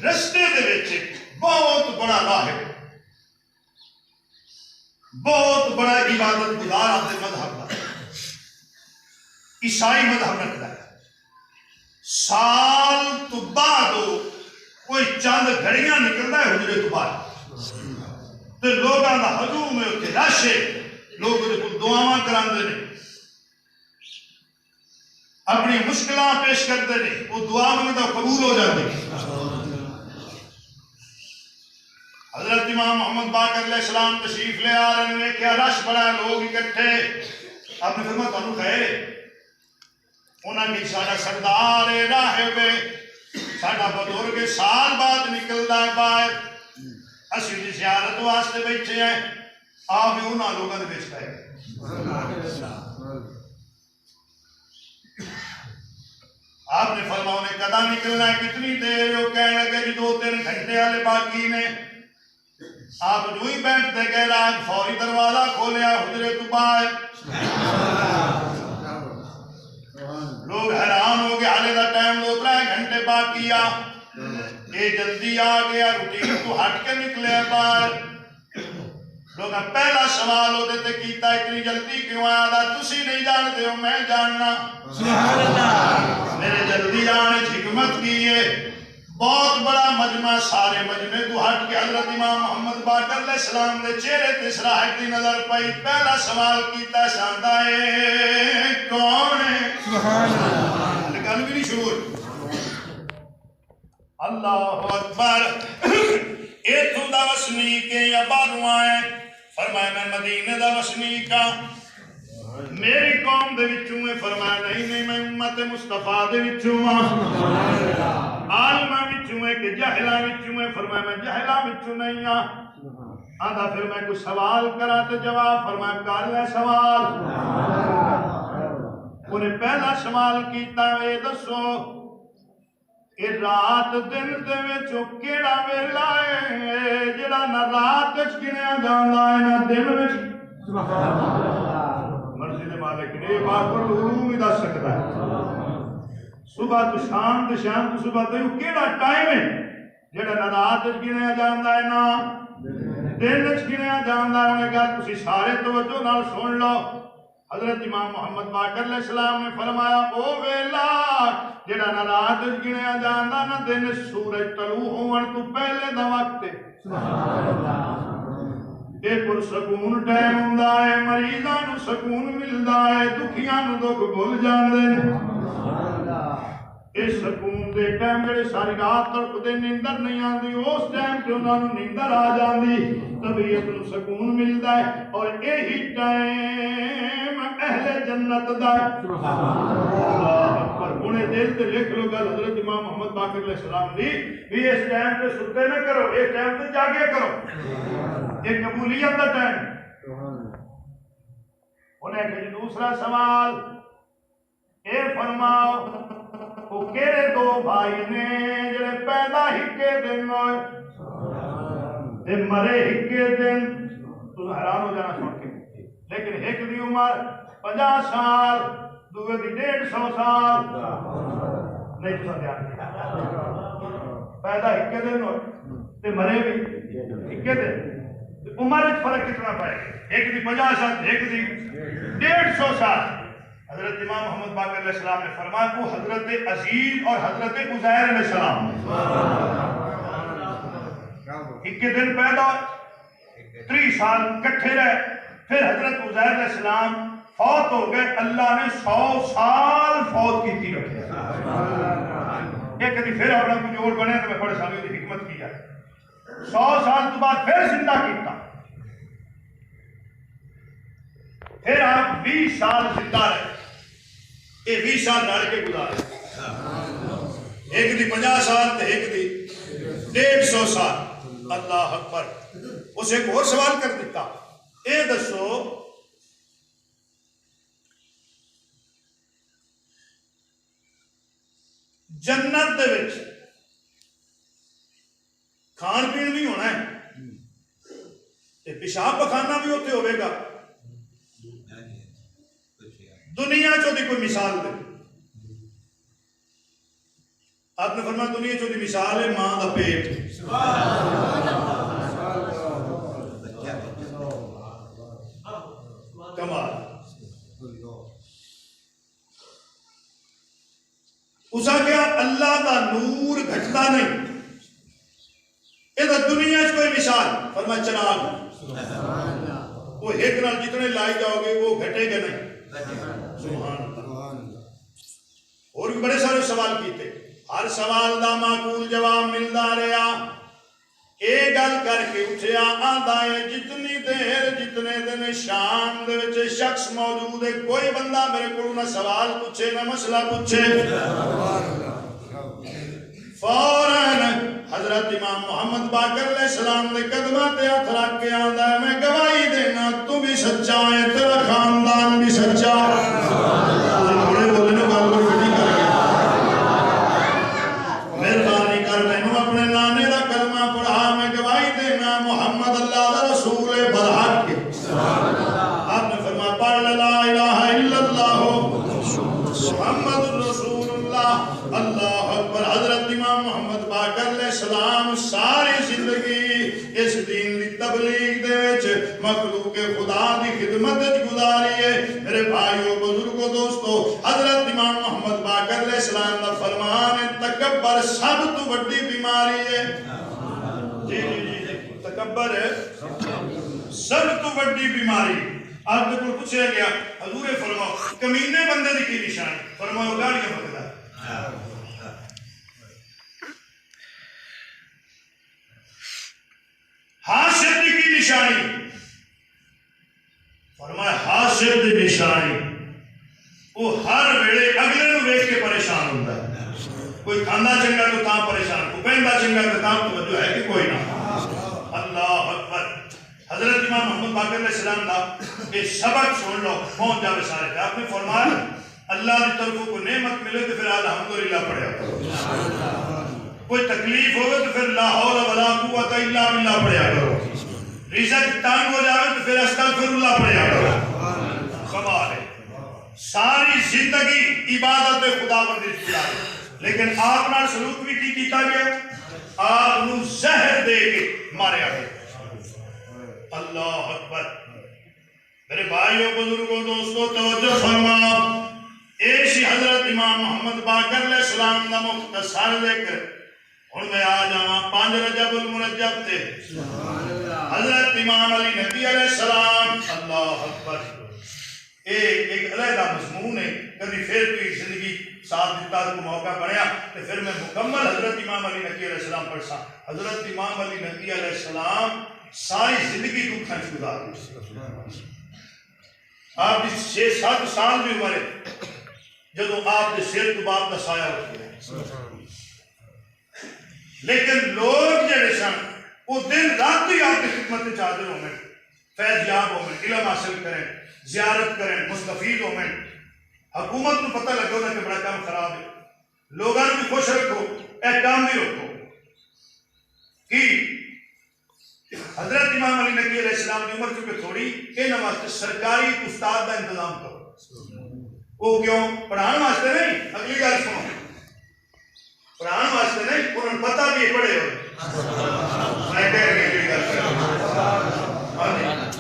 رستے دے وچ بہت بڑا راہب، بہت بڑا عبادت گزار آپ دے مذہب دا، عیسائی مذہب رکھتا ہے۔ سال تو بعد کوئی چند گھڑیاں نکلتا ہے حجرے تو بعد، تو لوگاں دا ہجوم ہے، اتنے رش ہے، لوگ دعاواں کراندے نے، اپنی مشکلات پیش کرتے نے، وہ دعا منگتا قبول ہو جاتی۔ حضرت امام محمد باقر علیہ السلام تشریف لے آ رہے ہیں، کیا رش بڑا ہے، لوگ اکٹھے۔ آپ نے فرمایا تانوں خیر ہے، انہاں کی ساڈا سردار راہب ساڈا بزرگ سال بعد نکلدا ہے باہر، اسی دی زیارت واسطے بیٹھے ہیں، آپ بھی انہاں لوگاں دے وچ پے گئے۔ آپ نے فرمایا انہیں کدا نکلنا ہے، کتنی دیر؟ وہ کہنے لگے جی 2-3 گھنٹے والے باقی نے۔ آپ جو ہی بیٹھتے گئے، راہ فوری دروازہ کھولیا حجرے تو باہر، لوگ حیران ہو گئے، حالے دا ٹائم 2-3 گھنٹے باقی آ، یہ جلدی آ گیا، روٹین تو ہٹ کے نکلے باہر۔ لوگ پہلا سوال ہوتے تھے کیتا اتنی جلدی کیوں آیا؟ دا تسی نہیں جانتے ہو، میں جاننا، میرے جلدی آنے حکمت کی ہے۔ بہت بڑا مجمع، سارے مجمع تو ہٹ کے حضرت امام محمد باقر علیہ السلام دے چہرے تے صراحت دی نظر پئی، پہلا سوال کیتا ساندا ہے کون ہے؟ سبحان اللہ، گل بھی نہیں شروع ہوئی۔ اللہ اکبر، ایتھوں دا وسنیک ہے یا باہروں آئے؟ فرمایا میں مدینے دا وسنیک ہاں، میری قوم دے وچوں ہے۔ فرمایا نہیں میں امت مصطفیٰ دے وچوں ہاں، عالمہ وچوں ہے کہ جہلہ وچوں ہے؟ فرمایا میں جہلہ وچوں نہیں ہاں۔ آدھا پھر میں کوئی سوال کرا تو جواب؟ فرمایا کر لے سوال۔ انہیں پہلا سوال کیتا ہے دسو کہ رات دن دے وچوں کیڑا ویلا ہے جڑا نہ رات وچ گنیا جاندا ہے نہ دن وچ؟ مرضی دے مالک نے بات پر علوم ہی دس سکتا ہے۔ صبح تو شام تے شام تو صبح تے کیڑا ٹائم ہے جڑا نہ رات وچ گنیا جاندا ہے نہ دن وچ گنیا جاندا ہے؟ انہیں کہا تسی سارے توجہ نال سن لو۔ حضرت امام محمد باقر علیہ السلام نے فرمایا او ویلا جڑا نہ رات وچ گنیا جاندا نہ دن، سورج طلوع ہون تو پہلے دا وقت ہے۔ اے پرسکون ٹائم ہوندا ہے، مریضاں نو سکون ملدا ہے، دکھیاں نو دکھ بھول جاندے نے۔ اس سکون دے ٹائم جڑے ساری رات تک دے نیندر نہیں آندی، اس ٹائم تے انہاں نو نیندر آ جاندی، طبیعت نو سکون ملدا ہے، اور یہی ٹائم اہل جنت دا ہے۔ اللہ اکبر، انہیں دل تے لکھ لو گل حضرت امام محمد باقر علیہ السلام دی بھی اس ٹائم تے ستے نہ کرو، اس ٹائم تے جاگے کرو، یہ قبولیت دا ٹائم۔ انہیں کہ دوسرا سوال اے فرماؤ وہ کیڑے دو بھائی نے جڑے پیدا ہکے دن ہوئے تے مرے ہکے دن؟ تو حیران ہو جانا سن کے، لیکن ایک دی عمر 50 سال، دوسرے دی 150 سال، نہیں تو دھیان پیدا ہکے دن ہوئے تے مرے بھی ہکے دن، عمر وچ فرق کتنا پائے؟ ایک دی 50 سال، ایک دی 150 سال۔ حضرت امام محمد باقر علیہ السلام نے فرمایا وہ حضرت عزیز اور حضرت عزیر علیہ السلام ایک دن پیدا 30 سال کٹھے رہے، پھر حضرت عزیر علیہ السلام فوت ہو گئے اللہ نے 100 سال فوت کی رکھے ایک کدی پھر اپنا کچھ جوڑ بنے تو میں بڑے سالیوں کی حکمت کی ہے 100 سال تو بعد پھر زندہ کیتا پھر آپ 20 سال زندہ رہے یہ 20 سال لڑ کے گزارے ایک دی 50 سال تے ایک دی 150 سال اللہ اکبر اسے ایک اور سوال کر دیتا اے دسو جنت دے وچ کھان پین بھی ہونا ہے تے پیشاب پخانا بھی ہوتے ہوئے گا دنیا چو دی کوئی مثال دے آپ نے فرمایا دنیا چو دی مثال ہے ماں دا پیٹ کمال اسا کیا اللہ دا نور گھٹتا نہیں یہ دنیا چ کوئی مثال فرمایا چراغ وہ ایک نال جتنے لائی جاؤ گے وہ گھٹے گا نہیں سبحان اللہ اور بھی بڑے سارے سوال کیتے ہر سوال دا معقول جواب ملدا رہا اے گل کر کے اٹھیا آندا ہے جتنی دیر جتنے دن شام دے وچ شخص موجود ہے کوئی بندہ میرے کو نہ سوال پوچھے نہ مسئلہ پوچھے فوراً حضرت امام محمد باقر علیہ السلام نے قدمہ تے ہاتھ رکھ کے آندا ہے میں گواہی دینا تو بھی سچا ہے تیرا خاندان بھی سچا بڑے بولے نو گل کوئی نہیں کر گیا مہربانی کر مینوں اپنے نانے دا کلمہ پڑھا میں گواہی دینا محمد اللہ دا رسول برحق کے آپ نے فرمایا پڑھ لا الہ الا اللہ محمد رسول اللہ اللہ اکبر حضرت امام محمد باقر علیہ السلام ساری زندگی اس دین دی تبلیغ دے وچ مخلوق خدا دی خدمت وچ گزاری ہے میرے بھائیو بزرگو دوستو حضرت امام محمد باقر علیہ السلام دا فرمان ہے تکبر سب تو بڑی بیماری ہے جی تکبر سب تو بڑی بیماری آپ نے کوئی پوچھا گیا حضور فرماؤ کمینے بندے دی کی نشانی فرماؤ گاڑیاں پکڑا حاسد کی نشانی فرمایا حاسد کی نشانی وہ ہر ویلے اگلے نو ویکھ کے پریشان ہوتا ہے کوئی کھانا چنگا تو تاں پریشان کوئی پہندا چنگا تو تاں توجہ ہے کہ کوئی نہ اللہ اکبر حضرت امام محمد باقر علیہ السلام دا یہ سبق سن لو پہنچ جاوے سارے پہ آپ نے فرمایا اللہ کی طرف کو نعمت ملے تو پھر الحمدللہ پڑھیا کرو کوئی تکلیف ہوئے تو پھر لا حول ولا قوت الا باللہ پڑھیا کرو رزق تنگ ہو جائے تو پھر استغفر اللہ پڑھیا کرو کمال ہے ساری زندگی عبادت خدا بندی گزاری لیکن آپ نال سلوک بھی کی کیتا گیا آپ نو زہر دے کے ماریا گیا اللہ اکبر میرے بھائیو بزرگوں دوستو توجہ فرماؤ ایسی حضرت امام محمد باقر علیہ السلام دا مختصر ذکر اور میں آ جاؤں 5 رجب المرجب تے حضرت امام علی نبی علیہ السلام اللہ اکبر ایک علیحدہ مضمون ہے کبھی پھر کوئی زندگی ساتھ دیتا کو موقع بنیا تو پھر میں مکمل حضرت امام علی نبی علیہ السلام پڑھ سا حضرت امام علی نبی علیہ السلام ساری زندگی کو کھنچ گزار آپ کی 6-7 سال بھی عمر ہے جدو آپ کے سر تو باپ کا سایہ ہوتی ہے لیکن لوگ جڑے سن وہ دن رات ہی آپ کی خدمت میں چاہتے ہوں میں فیض یاب ہوں میں علم حاصل کریں زیارت کریں مستفید ہوں میں حکومت کو پتہ لگو نا کہ بڑا کام خراب ہے لوگوں کو خوش رکھو اے کام بھی رکھو کہ حضرت امام علی نبی علیہ السلام کی عمر چونکہ تھوڑی کہ نواسطے سرکاری استاد کا انتظام کرو وہ کیوں پڑھانے واسطے نہیں اگلی گل سنو پڑھانے واسطے نہیں انہوں نے پتہ بھی پڑھے ہوئے میں کہہ رہی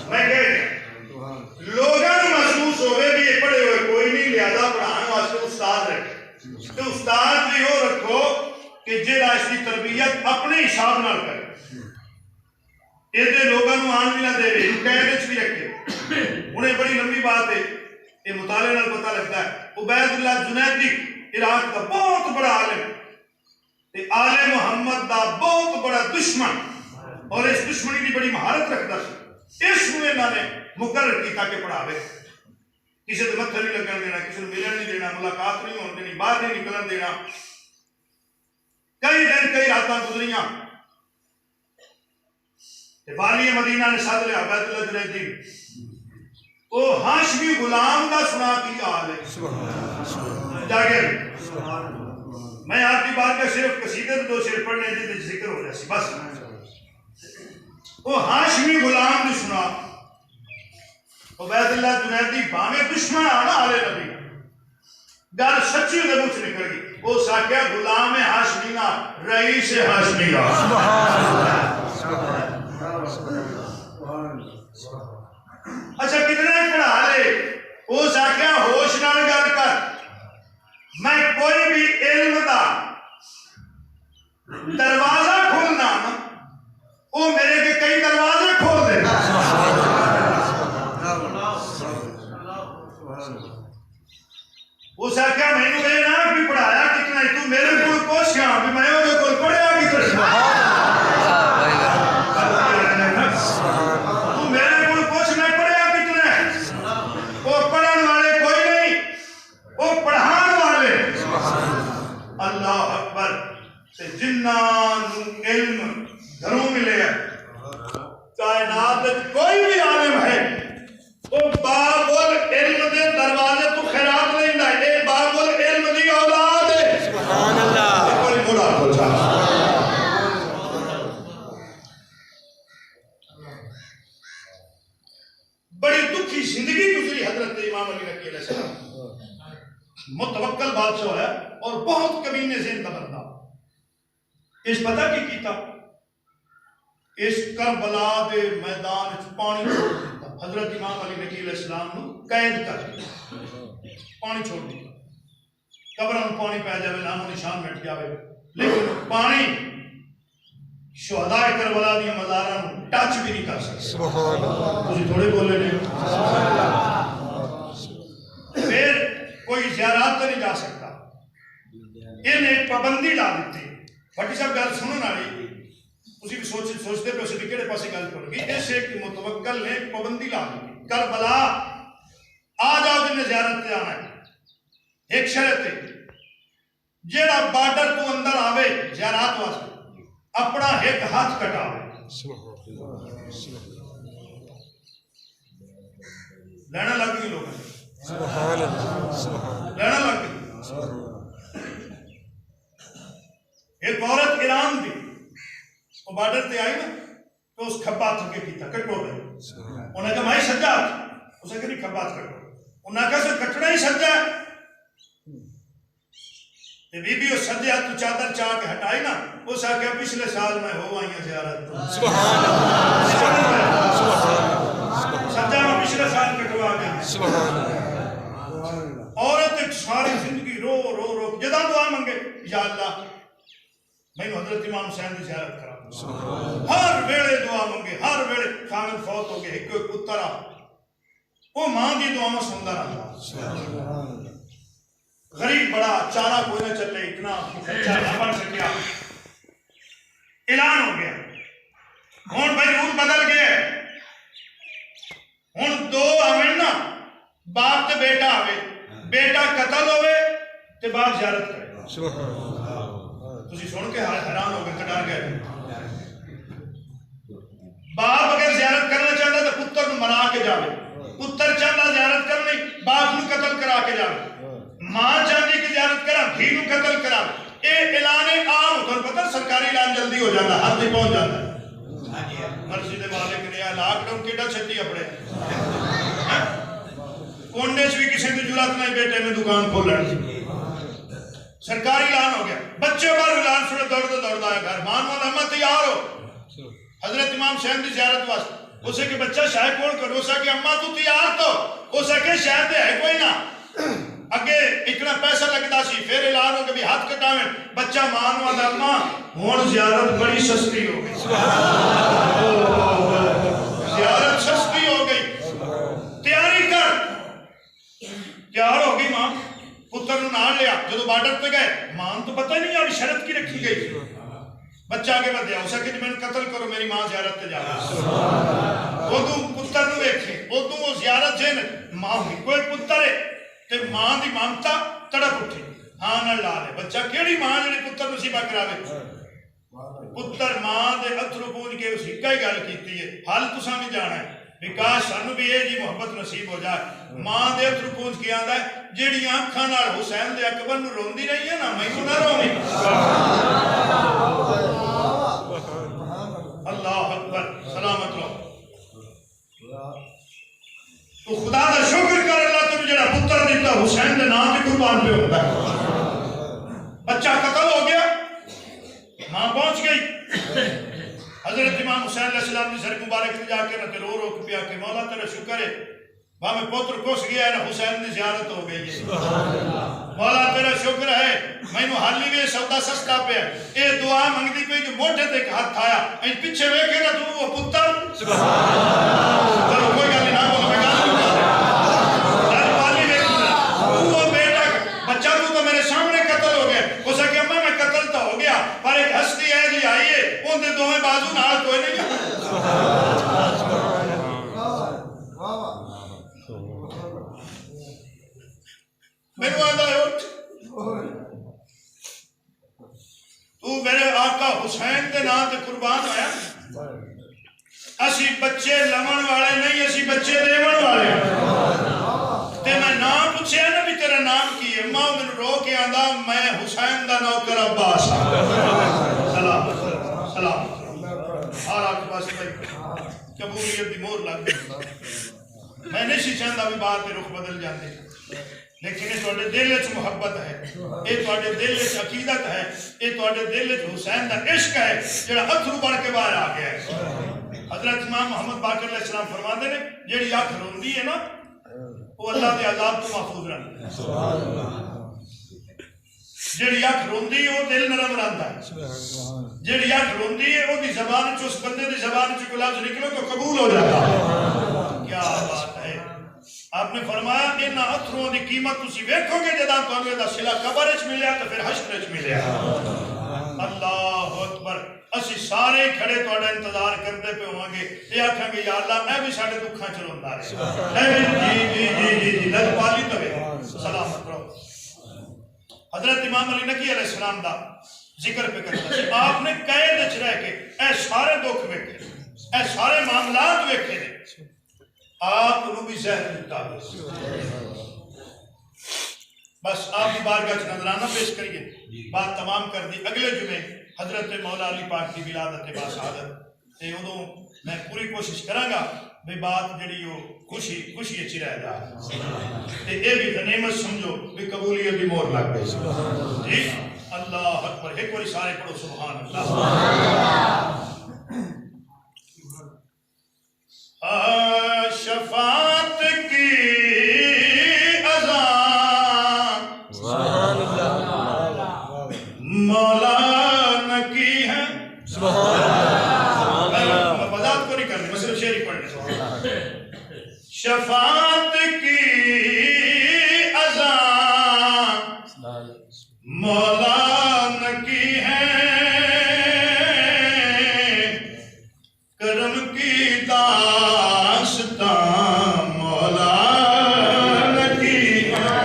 میں کہہ رہی لوگوں محسوس ہوئے بھی یہ پڑھے ہوئے کوئی نہیں لہذا پڑھانے واسطے استاد رکھے تو استاد بھی ہو رکھو کہ جہاں اس کی تربیت اپنے حساب نال کرے یہ لوگوں آن بھی نہ دے رہے کہنے بھی رکھے انہیں بڑی لمبی بات ہے یہ مطالعے نال پتہ لگتا ہے. عبید اللہ جنیدی عراق کا بہت بڑا عالم تے آل محمد دا بہت بڑا دشمن اور اس دشمنی کی بڑی مہارت رکھتا سی. اس کو انہوں نے مقرر کیا کہ پڑھاوے. کسی سے متھا نہیں لگن دینا, کسی کو ملن نہیں دینا, ملاقات نہیں ہونے دینی, باہر نہیں نکلن دینا. کئی دن کئی راتاں گزریاں. والی مدینہ نے ساتھ لیا عبید اللہ جنیدی. وہ ہاشمی غلام دا سنا کی حال ہے جاگر. میں آپ کی بات کا صرف قصیدے دو شعر پڑھنے جی ذکر ہو جائے بس. وہ ہاشمی غلام دی سنا عبید اللہ جنیدی باویں دشمن آنا آلے نبی گل سچی دے منہ نکل گئی. وہ ساکیا غلام ہاشمی نا رئیس ہاشمی کا. اچھا کتنے پڑھا لے. وہ ساکیا ہوش نال گل کر. میں کوئی بھی علم دا دروازہ کھولنا وہ میرے کے کئی دروازے کھول دے. اس آکھیا میں نے کہے نا بھی پڑھایا کتنا ہے تو میرے کو پوچھا بھی میں وہ کو پڑھیا کتنا تو میرے کو پوچھ میں پڑھیا کتنا ہے. وہ پڑھن والے کوئی نہیں, وہ پڑھان والے. اللہ اکبر. جنہاں علم گھروں ملے ہیں. کائنات کوئی بھی عالم ہے وہ باب العلم دے دروازے تو خیرات نہیں دا. اے باب العلم دی اولاد ہے. سبحان اللہ. کوئی موڑا ہو جا. بڑی دکھی زندگی گزری حضرت امام علی علیہ السلام. متوکل بادشاہ ہے اور بہت کمینے ذہن کا بندہ. اس پتہ کی کیتا اس کربلا دے میدان وچ پانی چھوڑ دیتا. حضرت امام علی علیہ السلام نو قید کر دیا, پانی چھوڑ دیا. قبراں نوں پانی پی جاوے, نام و نشان مٹ جاوے, لیکن پانی شہداء کربلا دی مزاراں نوں ٹچ بھی نہیں کر سکتے. سبحان اللہ. تسی تھوڑے بولے نے. پھر کوئی زیارات نہیں جا سکتا. انہیں پابندی لا دیتی. بھٹی صاحب گل سنن والی اسی بھی سوچتے پہ اسے کہڑے پاسے گل کرو گی. اس ایک متوکل نے پابندی لا دی. کربلا آ جاؤ جن نے زیارت تے آنا ہے. ایک شرط ہے جیڑا بارڈر تو اندر آوے زیارات واسطے اپنا ایک ہاتھ کٹاوے. لینا لگ گئی لوگ. لینا لگ گئی. ایک عورت ایران دی وہ بارڈر تے آئی نا تو اس کھپات کے کیتا کٹو دے. انہوں نے کہا مائی سجا, اسے کہ نہیں کھپات کٹو. انہوں نے کہا سر کٹنا ہی سجا ہے. بی بی اس سجے ہاتھ تو چادر چاہ کے ہٹائی نا. اس آکھیا پچھلے سال میں ہو آئی ہیں زیارت. سبحان اللہ. سجا میں پچھلے سال کٹوا گیا. سبحان اللہ. عورت ایک ساری زندگی رو رو رو جدا دعا منگے, یا اللہ میں حضرت امام حسین کی زیارت کرا. ہر ویلے دعا منگے, ہر ویلے. خامد فوت ہو گئے, ایک کوئی پتر آ وہ ماں دی دعا میں سندا رہا. غریب بڑا, چارہ کوئی نہ چلے, اتنا خرچہ نہ بن سکیا. اعلان ہو گیا ہوں بھائی رول بدل گئے. ہوں دو آویں نا, باپ تے بیٹا آوے. بیٹا قتل ہوئے تے باپ زیارت کرے. تسی سن کے حیران ہو گئے, کٹار گئے. باپ اگر زیارت کرنا چاہتا تو پتر نو مرا کے جاوے. پتر چاہتا زیارت کرنی, باپ نو قتل کرا کے جاوے. ماں چاہتی کہ زیارت کرا, دھی نو قتل کرا. اے اعلان عام ہوتا ہے. پتہ سرکاری اعلان جلدی ہو جاتا, ہر دن پہنچ جاتا ہے. مرضی دے مالک نے لاک ڈاؤن کیڈا چھٹی اپنے کونڈے بھی کسی کی جرات نہیں بیٹے میں دکان کھولن. سرکاری اعلان ہو گیا. بچے بار اعلان سنے دوڑتا ہے گھر. مان والا اما تیار ہو حضرت امام حسین کی زیارت واسطے. اسے کہ بچہ شاہ کون کرو. اسے کہ اما تو تیار تو. اسے کہ شاہ تے ہے کوئی نہ. اگے اتنا پیسہ لگتا سی. پھر اعلان ہو کہ بھی ہاتھ کٹاویں. بچہ مان والا اما ہوں زیارت بڑی سستی ہو گئی. زیارت سستی ہو گئی. تیاری کر. تیار ہو گئی ماں پتر نو نال لیا جدو بارڈر پہ گئے ماں تو پتہ ہی نہیں اب شرط کی رکھی گئی بچہ آگے بدیا ہو سکے میں قتل کرو میری ماں زیارت تے جا ادو پتر نو ویکھے ادو وہ زیارت جن ماں ہوئی کوئی پتر ہے تے ماں دی مامتا تڑپ اٹھی ہاں نہ لا لے بچہ کیڑی ماں جڑی پتر نصیبہ کراوے پتر ماں دے اتھرو پونج کے اس ہکا ہی گل کیتی ہے حال تساں بھی جانا ہے کاش سانو بھی یہ جی محبت نصیب ہو جائے ماں دے اتھرو پونج کے آندا ہے جیڑی آنکھاں نال حسین دے اکبر نو روندی رہی ہے نا مینوں نہ روویں اللہ اکبر سلامت رہو تو خدا دا شکر کر اللہ تینوں جڑا پتر دیتا حسین دے نام تے قربان پہ ہوتا ہے بچہ قتل ہو گیا ماں پہنچ گئی حضرت امام حسین علیہ السلام کی سر مبارک تے جا کے نہ رو رو کے پیا کہ مولا تیرا شکر ہے میں پتر کس گیا ہے نا حسین کی زیارت ہو گئی ہے مولا تیرا شکر ہے میں حالی بھی سودا سستا پہ اے دعا منگتی پہ جو موٹے تے ہاتھ آیا پیچھے ویکھے نا تو وہ پتر چلو کوئی گل نہ بولو میں گل وہ بیٹا بچہ تو میرے سامنے قتل ہو گیا اسے کہ اماں میں قتل تو ہو گیا پر ایک ہستی ہے جی آئی ہے ان دے دوویں بازو نال کوئی نہیں میرے آدھا اٹھ تو میرے آقا حسین دے نام تے قربان ہویا اسی بچے لمن والے نہیں اسی بچے دیون والے تے میں نام پوچھے نا بھی تیرا نام کی ہے ماں میں رو کے آندا میں حسین دا نوکر عباس سلام سلام اور آپ کے پاس قبولیت دی مور لگ گئی میں نہیں سی چاہتا بھی بات رخ بدل جاتے لیکن یہ تواڈے دل وچ محبت ہے یہ تواڈے دل وچ عقیدت ہے یہ تواڈے دل وچ حسین دا عشق ہے جڑا اتھرو بڑھ کے باہر آ گیا ہے حضرت امام محمد باقر علیہ السلام فرماتے ہیں جیڑی اکھ روندی ہے نا وہ اللہ دے عذاب تو محفوظ رہندی ہے جیڑی اکھ روندی ہے وہ دل نرم رہندا ہے جیڑی اکھ روندی ہے وہ دی زبان وچ اس بندے دی زبان وچ کوئی لفظ نکلو تو قبول ہو جاتا ہے کیا بات ہے آپ نے فرمایا ان اتھروں دی قیمت تسی ویکھو گے جداں تانوں دا صلہ قبر وچ ملیا تو پھر حشر وچ ملیا اللہ اکبر اسی سارے کھڑے تہاڈا انتظار کرتے پہ ہوں گے یہ آکھاں گے یا اللہ میں بھی ساڈے دکھاں چ روندا رہے جی لجپالی تو سلامت رہو حضرت امام علی نقی علیہ السلام دا ذکر پہ کرتا ہے آپ نے قید وچ رہ کے اے سارے دکھ ویکھے اے سارے معاملات ویکھے نے آپ انہوں بھی زہر دیتا ہے بس آپ کی بارگاہ نظرانہ پیش کریے بات تمام کر دی اگلے جمعے حضرت مولا علی پاک کی ولادت باسعادت تے ادوں میں پوری کوشش کراں گا بے بات جڑی وہ خوشی اچھی رہ جائے تے اے بھی غنیمت سمجھو بھی قبولیت دی مہر لگ گئی جی اللہ اکبر ایک بار سارے پڑھو سبحان اللہ شفاعت کی اذان سبحان اللہ مولا نے کی ہے سبحان اللہ میں وضاحت کو نہیں کرنی میں صرف شعر ہی پڑھنے شفاعت کی اذان مولا نے کی ہے کرم کی داستان مولا نے کی ہے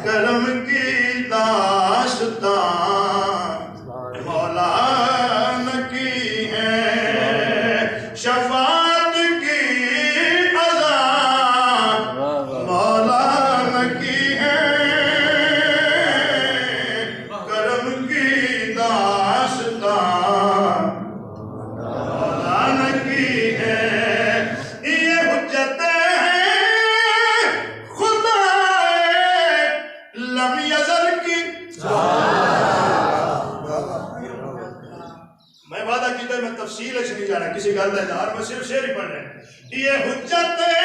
کرم کی داستان مولا نے کی ہے شفاعت کی اذان مولا نے کی ہے کرم کی داستان مولا نے کی ہے یہ حجت ہے خدا لم یزل کی میں وعدہ کیتا میں تفصیل سے نہیں جانا کسی گل کا اظہار میں صرف شعر ہی پڑھ رہے ہیں یہ حجت ہے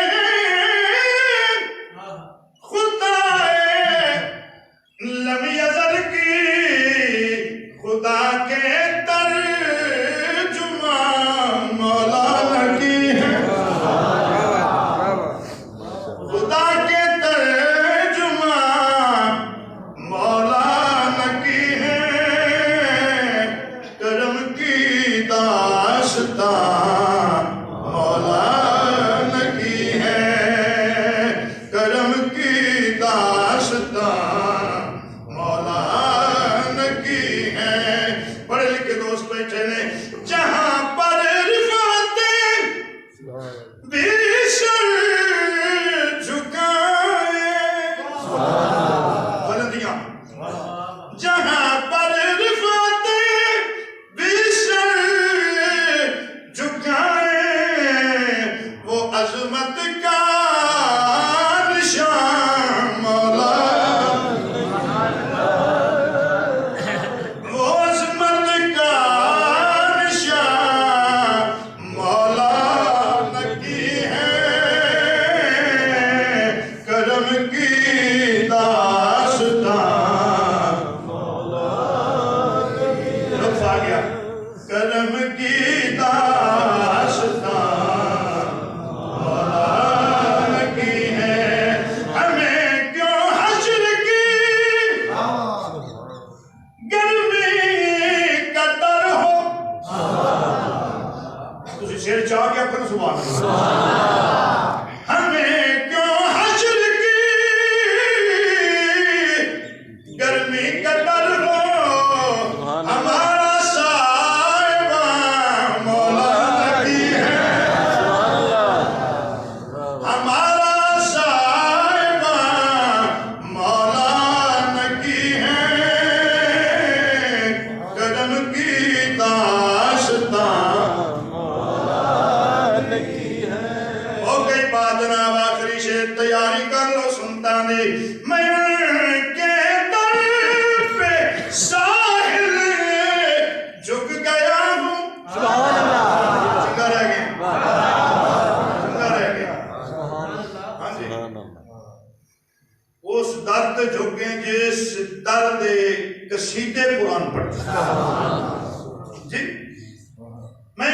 خدا لم یزل کی خدا کے ترجمان مولا کی ہے خدا کر لو سلطانے میں ان کے در پہ ساحل جھک گیا ہوں سبحان اللہ چنگا رہ گیا چنگا رہ گیا ہاں جی اس درد جھکیں جس درد قصیدے قرآن پڑھتے جی میں